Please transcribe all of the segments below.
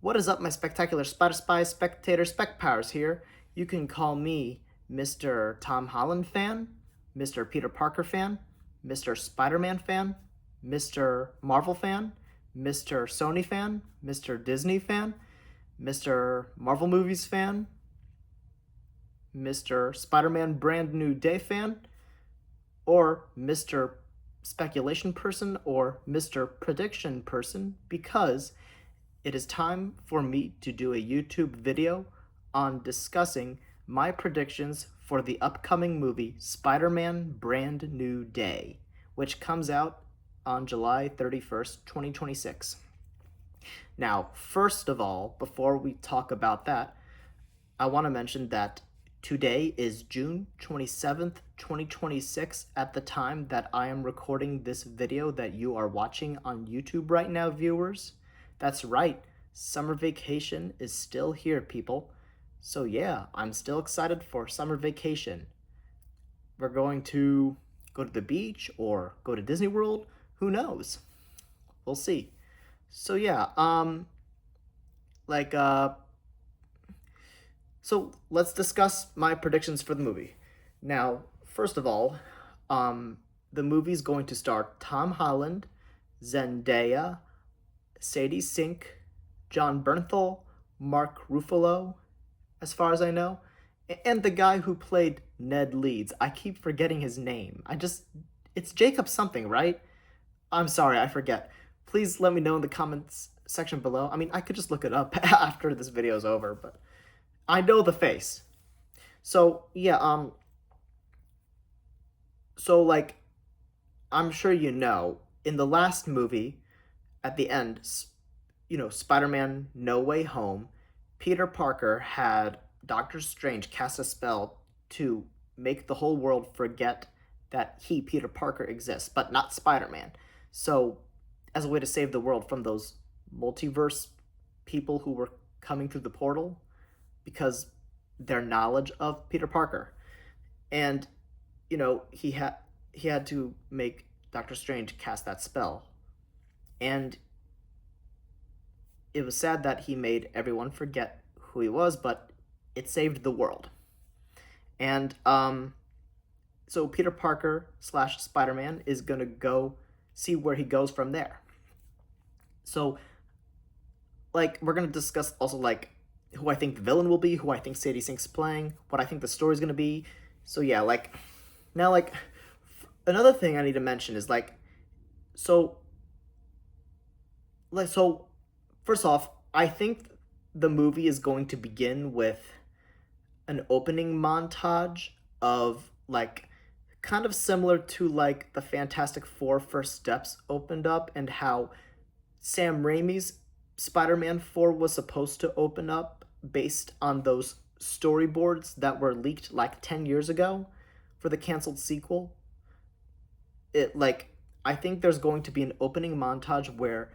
What is up, my spectacular Spider Spy spectator spec powers here? You can call me Mr. Tom Holland fan, Mr. Peter Parker fan, Mr. Spider-Man fan, Mr. Marvel fan, Mr. Sony fan, Mr. Disney fan, Mr. Marvel movies fan, Mr. Spider-Man Brand New Day fan, or Mr. Speculation person or Mr. Prediction person, because it is time for me to do a YouTube video on discussing my predictions for the upcoming movie Spider-Man Brand New Day, which comes out on July 31st, 2026. Now, first of all, before we talk about that, I want to mention that today is June 27th, 2026, at the time that I am recording this video that you are watching on YouTube right now, viewers. That's right, summer vacation is still here, people. So yeah, I'm still excited for summer vacation. We're going to go to the beach or go to Disney World. Who knows? We'll see. So yeah, like so let's discuss my predictions for the movie. Now, first of all, the movie's going to star Tom Holland, Zendaya, Sadie Sink, John Bernthal, Mark Ruffalo, as far as I know, and the guy who played Ned Leeds. I keep forgetting his name. It's Jacob something, right? I'm sorry, I forget. Please let me know in the comments section below. I mean, I could just look it up after this video is over, but I know the face. So yeah, so like, I'm sure you know, in the last movie, at the end, Spider-Man No Way Home, Peter Parker had Doctor Strange cast a spell to make the whole world forget that he, Peter Parker, exists, but not Spider-Man. So, as a way to save the world from those multiverse people who were coming through the portal, because their knowledge of Peter Parker. And he had to make Doctor Strange cast that spell. And it was sad that he made everyone forget who he was, but it saved the world. And so Peter Parker slash Spider-Man is gonna go see where he goes from there. So, like, we're gonna discuss also like who I think the villain will be, who I think Sadie Sink's playing, what I think the story's gonna be. So yeah, like, now like another thing I need to mention is so so first off, I think the movie is going to begin with an opening montage of like kind of similar to like the Fantastic Four First Steps opened up, and how Sam Raimi's Spider-Man 4 was supposed to open up based on those storyboards that were leaked like 10 years ago for the canceled sequel. I think there's going to be an opening montage where,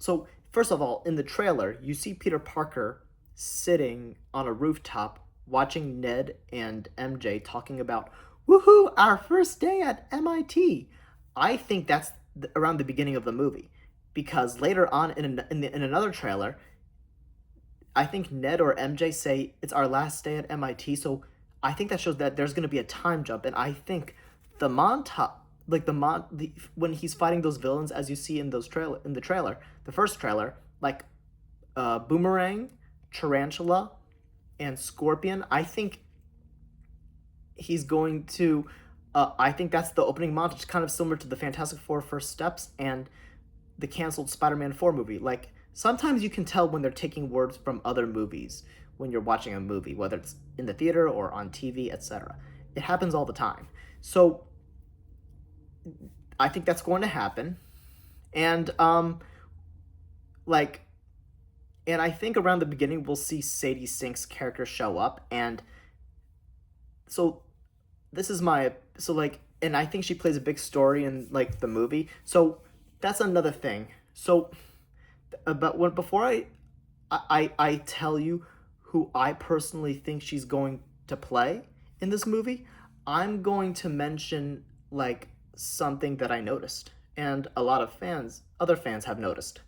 so first of all, in the trailer, you see Peter Parker sitting on a rooftop watching Ned and MJ talking about, woohoo, our first day at MIT. I think that's around the beginning of the movie, because later on in another trailer, I think Ned or MJ say it's our last day at MIT. So I think that shows that there's going to be a time jump, and I think the montage, like when he's fighting those villains, as you see in the trailer, the first trailer, like Boomerang, Tarantula, and Scorpion. I think he's going to. I think that's the opening montage, kind of similar to the Fantastic Four First Steps and the canceled Spider-Man 4 movie. Like, sometimes you can tell when they're taking words from other movies when you're watching a movie, whether it's in the theater or on TV, etc. It happens all the time. So I think that's going to happen. And like and I think around the beginning we'll see Sadie Sink's character show up, and so this is my so like and I think she plays a big story in like the movie. So that's another thing. So but when before I tell you who I personally think she's going to play in this movie, I'm going to mention like something that I noticed, and a lot of other fans have noticed.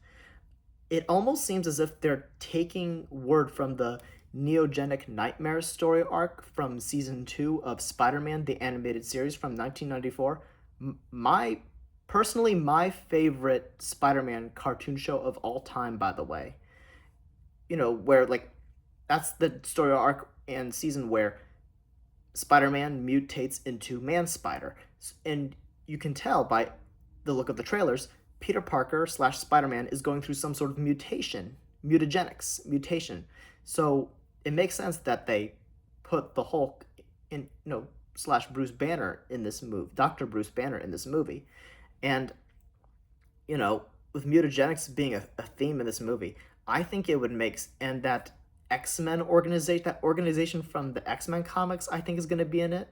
it almost seems as if they're taking word from the Neogenic Nightmares story arc from season 2 of Spider-Man the animated series from 1994. My personally my favorite Spider-Man cartoon show of all time, by the way. Where like that's the story arc and season where Spider-Man mutates into Man Spider. And you can tell by the look of the trailers, Peter Parker slash Spider-Man is going through some sort of mutagenics mutation. So it makes sense that they put the Hulk in, slash Bruce Banner in this movie, Dr. Bruce Banner in this movie. And, with mutagenics being a theme in this movie, I think it would make, and that organization from the X-Men comics, I think is going to be in it.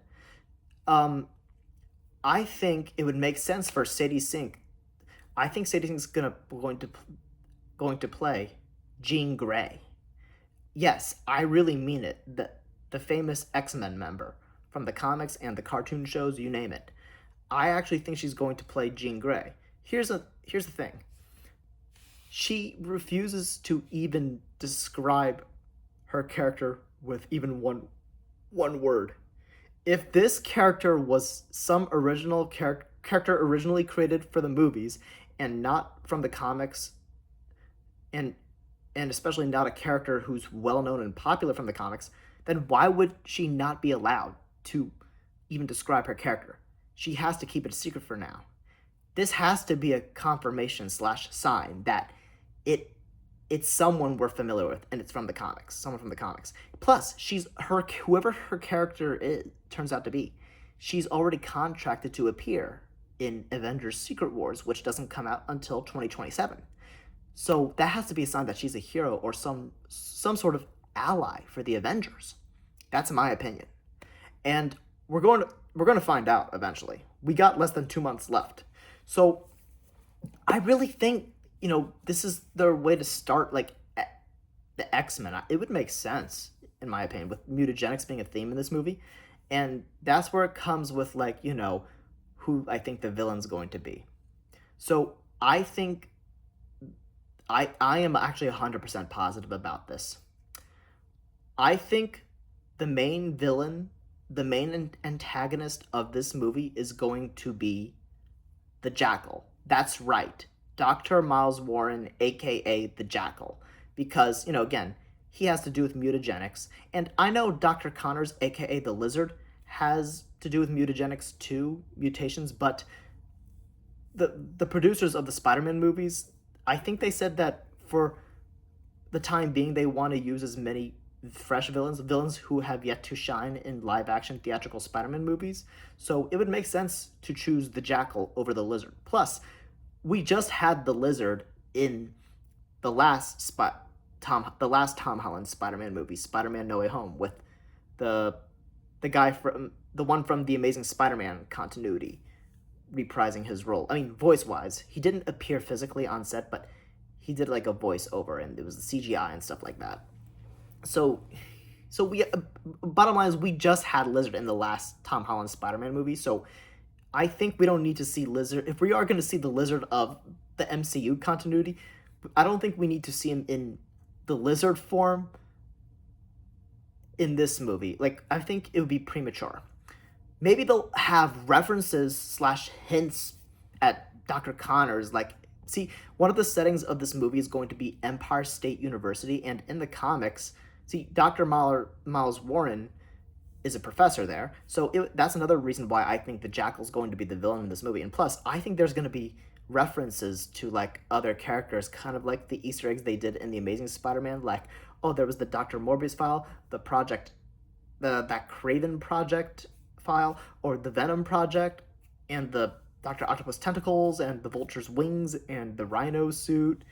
I think it would make sense for Sadie Sink. I think Sadie Sink's going to play Jean Grey. Yes, I really mean it. The famous X-Men member from the comics and the cartoon shows, you name it. I actually think she's going to play Jean Grey. Here's the thing. She refuses to even describe her character with even one word. If this character was some original character originally created for the movies and not from the comics, and especially not a character who's well known and popular from the comics, then why would she not be allowed to even describe her character? She has to keep it a secret for now. This has to be a confirmation slash sign that it's someone we're familiar with, and it's from the comics. Someone from the comics. Plus, whoever her character turns out to be, she's already contracted to appear in Avengers: Secret Wars, which doesn't come out until 2027. So that has to be a sign that she's a hero or some sort of ally for the Avengers. That's my opinion, and we're going to find out eventually. We got less than 2 months left, so I really think this is the way to start like the X-Men. It would make sense in my opinion with mutagenics being a theme in this movie, and that's where it comes with who I think the villain's going to be. So I think I am actually 100% positive about this. I think the main villain, the main antagonist of this movie is going to be the Jackal. That's right. Dr. Miles Warren, aka the Jackal. Because, again, he has to do with mutagenics. And I know Dr. Connors, aka the Lizard, has to do with mutagenics too, mutations, but the producers of the Spider-Man movies, I think they said that for the time being, they want to use as many fresh villains who have yet to shine in live-action theatrical Spider-Man movies. So it would make sense to choose the Jackal over the Lizard. Plus, we just had the Lizard in the last Tom Holland Spider-Man movie, Spider-Man No Way Home, with the guy from the one from the Amazing Spider-Man continuity reprising his role. I mean, voice-wise, he didn't appear physically on set, but he did like a voiceover, and it was the CGI and stuff like that. So we bottom line is we just had Lizard in the last Tom Holland Spider-Man movie. So I think we don't need to see Lizard. If we are going to see the Lizard of the MCU continuity, I don't think we need to see him in the Lizard form in this movie. Like, I think it would be premature. Maybe they'll have references slash hints at Dr. Connors. Like, see, one of the settings of this movie is going to be Empire State University, and in the comics, see, Dr. Miles Warren is a professor there, so that's another reason why I think the Jackal's going to be the villain in this movie. And plus, I think there's going to be references to like other characters, kind of like the Easter eggs they did in the Amazing Spider-Man. Like, oh, there was the Dr. Morbius file, the project, that Craven project file, or the Venom project, and the Dr. Octopus tentacles, and the Vulture's wings, and the Rhino suit,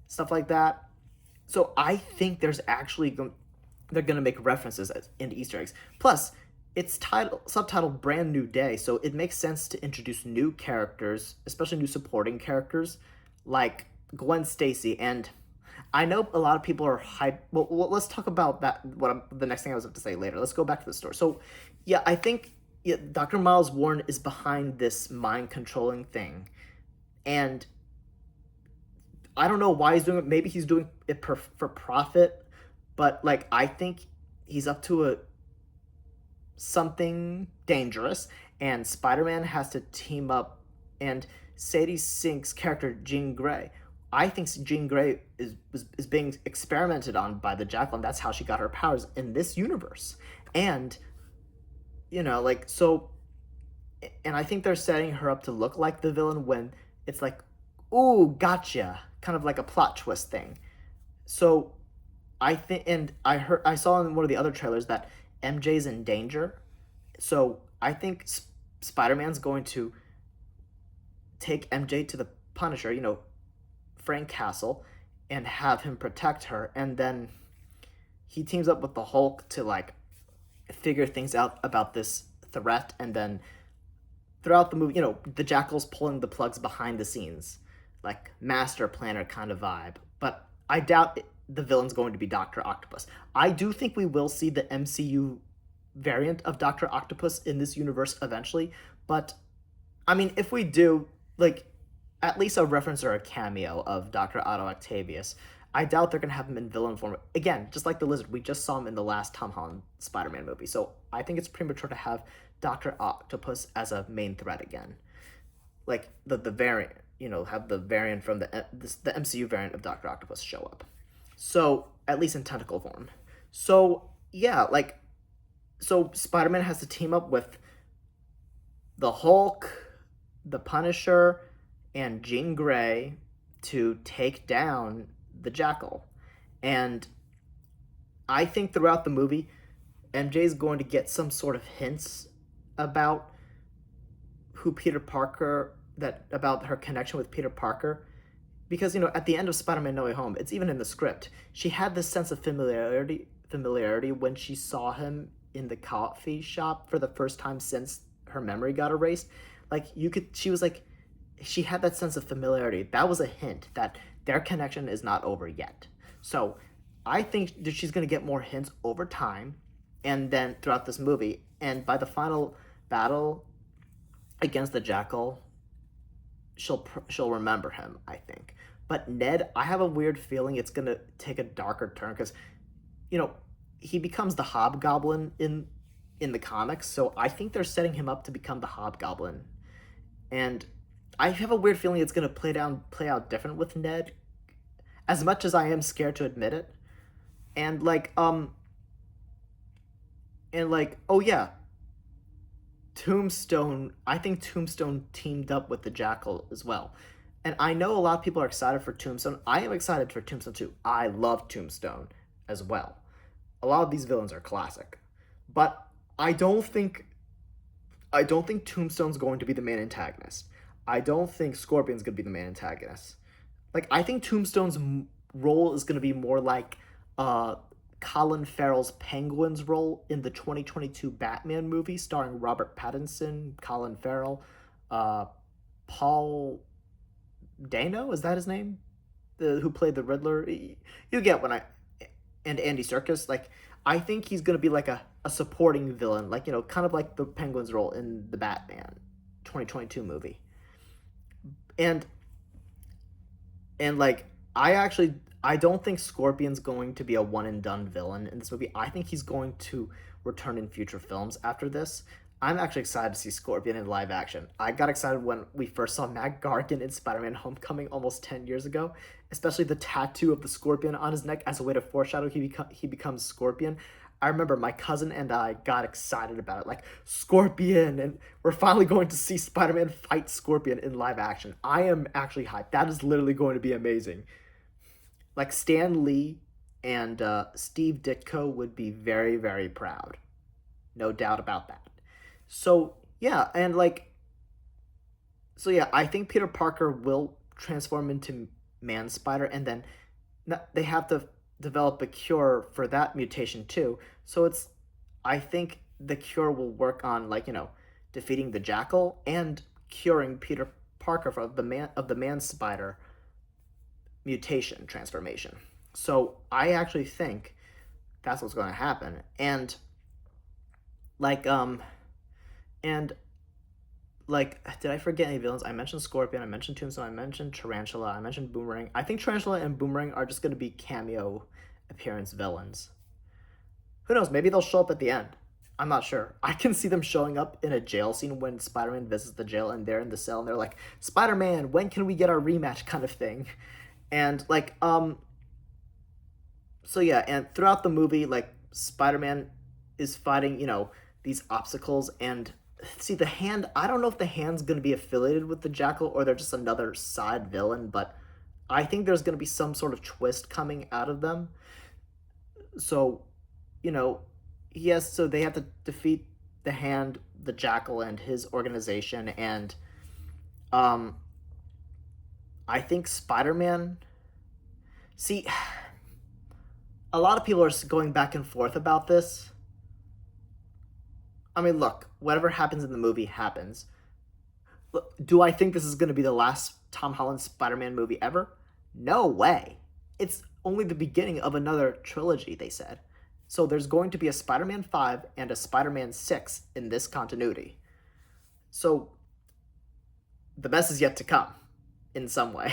stuff like that. So I think there's actually they're gonna make references into Easter eggs. Plus, it's subtitled Brand New Day, so it makes sense to introduce new characters, especially new supporting characters, like Gwen Stacy. And I know a lot of people are hyped. Well, let's talk about that. The next thing I was about to say later. Let's go back to the story. So, yeah, I think Dr. Miles Warren is behind this mind controlling thing, and I don't know why he's doing it. Maybe he's doing it for profit, but like I think he's up to a something dangerous, and Spider-Man has to team up. And Sadie Sink's character Jean Grey, I think Jean Grey is being experimented on by the Jackal, and that's how she got her powers in this universe. And like so, and I think they're setting her up to look like the villain when it's like, ooh, gotcha, kind of like a plot twist thing. So I think, and I saw in one of the other trailers that MJ's in danger. So I think Spider Man's going to take MJ to the Punisher, Frank Castle, and have him protect her. And then he teams up with the Hulk to like figure things out about this threat. And then throughout the movie, the Jackal's pulling the plugs behind the scenes, like master planner kind of vibe. But I doubt the villain's going to be Doctor Octopus. I do think we will see the MCU variant of Doctor Octopus in this universe eventually, but I mean, if we do, like, at least a reference or a cameo of Dr. Otto Octavius, I doubt they're gonna have him in villain form again. Just like the Lizard, we just saw him in the last Tom Holland Spider-Man movie, so I think it's premature to have Doctor Octopus as a main threat again. Like the variant, have the variant from the MCU variant of Doctor Octopus show up. So at least in tentacle form. So yeah, so Spider-Man has to team up with the Hulk, the Punisher, and Jean Grey to take down the Jackal. And I think throughout the movie, MJ is going to get some sort of hints about who Peter Parker, about her connection with Peter Parker. Because, at the end of Spider-Man No Way Home, it's even in the script, she had this sense of familiarity when she saw him in the coffee shop for the first time since her memory got erased. Like, she had that sense of familiarity. That was a hint that their connection is not over yet. So I think that she's going to get more hints over time and then throughout this movie. And by the final battle against the Jackal, she'll remember him, I think. But Ned, I have a weird feeling it's going to take a darker turn because, he becomes the Hobgoblin in the comics. So I think they're setting him up to become the Hobgoblin. And I have a weird feeling it's going to play out different with Ned, as much as I am scared to admit it. And oh yeah, Tombstone, I think Tombstone teamed up with the Jackal as well. And I know a lot of people are excited for Tombstone. I am excited for Tombstone too. I love Tombstone as well. A lot of these villains are classic. But I don't think Tombstone's going to be the main antagonist. I don't think Scorpion's going to be the main antagonist. Like, I think Tombstone's role is going to be more like Colin Farrell's Penguin's role in the 2022 Batman movie starring Robert Pattinson, Colin Farrell, Paul Dano, is that his name? Who played the Riddler? You get when and Andy Serkis. Like, I think he's going to be like a supporting villain, like, kind of like the Penguin's role in the Batman 2022 movie. And like, I don't think Scorpion's going to be a one and done villain in this movie. I think he's going to return in future films after this. I'm actually excited to see Scorpion in live action. I got excited when we first saw Matt Gargan in Spider-Man Homecoming almost 10 years ago, especially the tattoo of the scorpion on his neck as a way to foreshadow he becomes Scorpion. I remember my cousin and I got excited about it, like, Scorpion, and we're finally going to see Spider-Man fight Scorpion in live action. I am actually hyped. That is literally going to be amazing. Like, Stan Lee and Steve Ditko would be very, very proud. No doubt about that. So, yeah, I think Peter Parker will transform into Man-Spider, and then they have to develop a cure for that mutation too. So I think the cure will work on, defeating the Jackal and curing Peter Parker of the Man-Spider mutation transformation. So I actually think that's what's going to happen. And like, did I forget any villains? I mentioned Scorpion, I mentioned Tombstone, I mentioned Tarantula, I mentioned Boomerang. I think Tarantula and Boomerang are just going to be cameo appearance villains. Who knows? Maybe they'll show up at the end. I'm not sure. I can see them showing up in a jail scene when Spider-Man visits the jail and they're in the cell and they're like, Spider-Man, when can we get our rematch kind of thing. And like, so yeah, and throughout the movie, like Spider-Man is fighting, these obstacles and see the hand, I don't know if the hand's gonna be affiliated with the Jackal or they're just another side villain, but I think there's gonna be some sort of twist coming out of them. So, you know, yes, so they have to defeat the hand, the Jackal, and his organization, and um, I think Spider Man. See, a lot of people are going back and forth about this. I mean, look, whatever happens in the movie happens. Look, do I think this is going to be the last Tom Holland Spider Man movie ever? No way. It's only the beginning of another trilogy, they said. So there's going to be a Spider Man 5 and a Spider Man 6 in this continuity. So the best is yet to come in some way.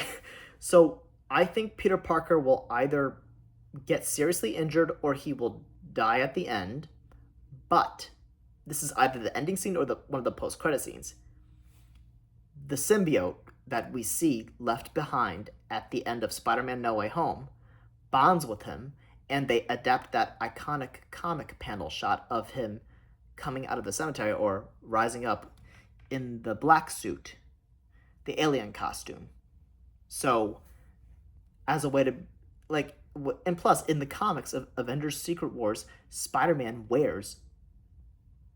So I think Peter Parker will either get seriously injured or he will die at the end. But this is either the ending scene or one of the post-credit scenes. The symbiote that we see left behind at the end of Spider-Man No Way Home bonds with him, and they adapt that iconic comic panel shot of him coming out of the cemetery or rising up in the black suit, the alien costume. So, as a way to, like, and plus, in the comics of Avengers Secret Wars, Spider Man wears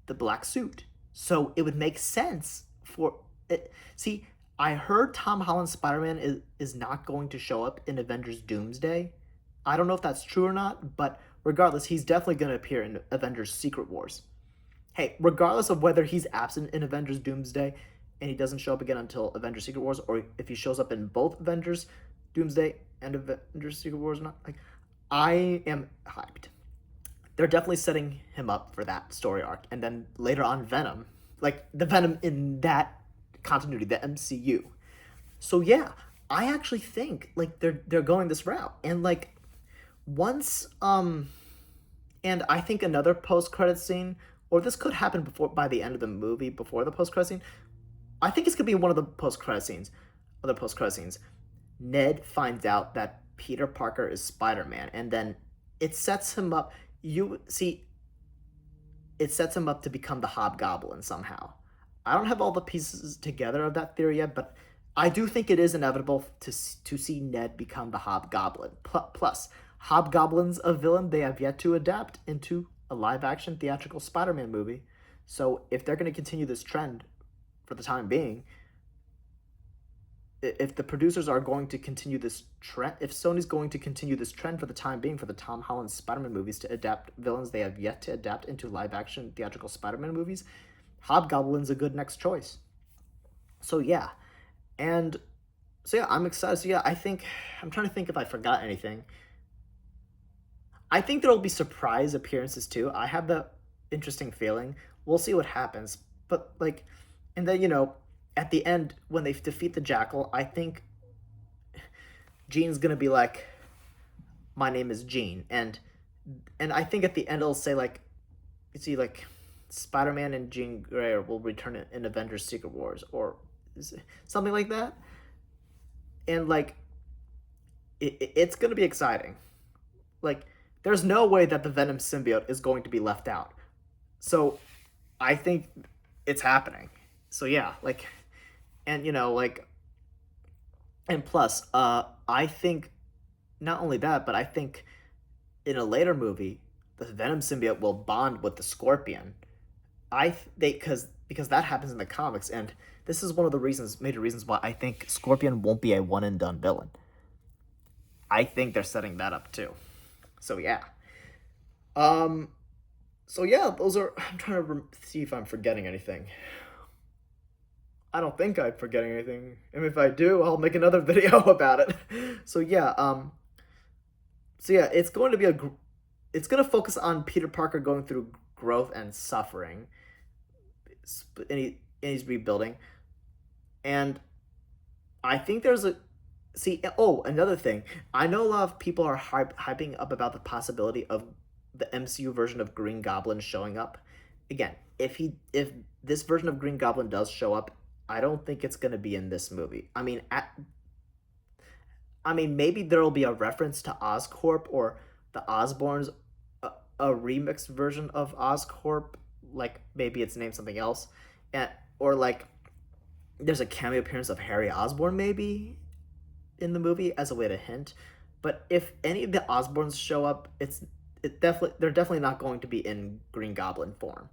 the black suit. So, it would make sense for it. See, I heard Tom Holland's Spider Man is not going to show up in Avengers Doomsday. I don't know if that's true or not, but regardless, he's definitely going to appear in Avengers Secret Wars. Hey, regardless of whether he's absent in Avengers Doomsday and he doesn't show up again until Avengers Secret Wars, or if he shows up in both Avengers Doomsday and Avengers Secret Wars, not like, I am hyped. They're definitely setting him up for that story arc, and then later on Venom, like the Venom in that continuity, the MCU. So yeah, I actually think like they're going this route, and like once and I think another post credit scene, or this could happen before by the end of the movie, before the post credit scene. I think it's gonna be one of the post credit scenes. Other post credit scenes. Ned finds out that Peter Parker is Spider Man, and then it sets him up. You see, it sets him up to become the Hobgoblin somehow. I don't have all the pieces together of that theory yet, but I do think it is inevitable to see Ned become the Hobgoblin. Plus, Hobgoblin's a villain they have yet to adapt into a live-action theatrical Spider-Man movie. So if they're going to continue this trend for the time being, if the producers are going to continue this trend, if Sony's going to continue this trend for the time being for the Tom Holland Spider-Man movies to adapt villains they have yet to adapt into live-action theatrical Spider-Man movies, Hobgoblin's a good next choice. So yeah, and so yeah, I'm excited. So yeah, I'm trying to think if I forgot anything. I think there will be surprise appearances too. I have the interesting feeling. We'll see what happens. But like, and then at the end when they defeat the Jackal, I think Jean's gonna be like, "My name is Jean," and I think at the end it'll say like, you see like, Spider-Man and Jean Grey will return in Avengers Secret Wars or something like that. And like, it's gonna be exciting. Like, there's no way that the Venom symbiote is going to be left out. So I think it's happening. So yeah, like, and like, and plus, I think not only that, but I think in a later movie, the Venom symbiote will bond with the Scorpion. Because that happens in the comics, and this is one of the major reasons why I think Scorpion won't be a one and done villain. I think they're setting that up too. So yeah. Um. So yeah, those are. I'm trying to see if I'm forgetting anything. I don't think I'm forgetting anything, and if I do, I'll make another video about it. So yeah. So yeah, it's going to be it's going to focus on Peter Parker going through growth and suffering, and he's rebuilding. And I think there's a see. Oh, another thing. I know a lot of people are hyping up about the possibility of the MCU version of Green Goblin showing up. Again, if this version of Green Goblin does show up, I don't think it's gonna be in this movie. I mean, maybe there will be a reference to Oscorp or the Osborns, a remixed version of Oscorp, like maybe it's named something else, and or like there's a cameo appearance of Harry Osborn maybe in the movie as a way to hint. But if any of the Osborns show up, they're definitely not going to be in Green Goblin form.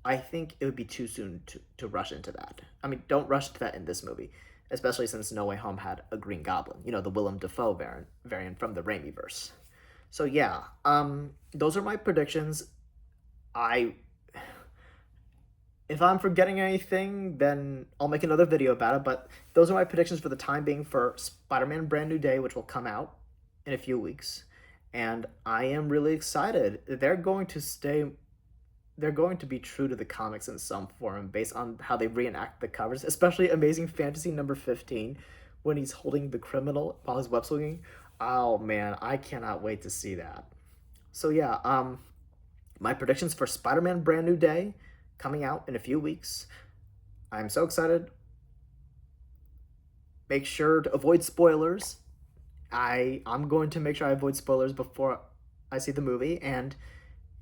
I think it would be too soon to rush into that. I mean, don't rush to that in this movie, especially since No Way Home had a Green Goblin, the Willem Dafoe variant from the Raimi verse. So yeah, those are my predictions. I If I'm forgetting anything, then I'll make another video about it. But those are my predictions for the time being for Spider-Man Brand New Day, which will come out in a few weeks. And I am really excited. They're going to be true to the comics in some form based on how they reenact the covers, especially Amazing Fantasy number 15 when he's holding the criminal while he's web slinging. Oh man, I cannot wait to see that. So yeah, my predictions for Spider-Man Brand New Day coming out in a few weeks. I'm so excited. Make sure to avoid spoilers. I'm going to make sure I avoid spoilers before I see the movie, and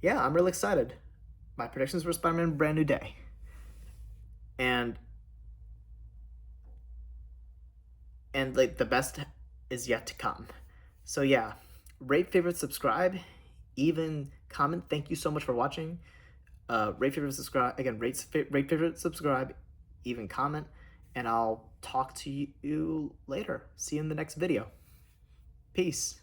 yeah, I'm really excited. My predictions for Spider-Man Brand New Day. And like the best is yet to come. So yeah, rate, favorite, subscribe, even comment. Thank you so much for watching. Rate, favorite, subscribe. Again, rate, favorite, subscribe, even comment, and I'll talk to you later. See you in the next video. Peace.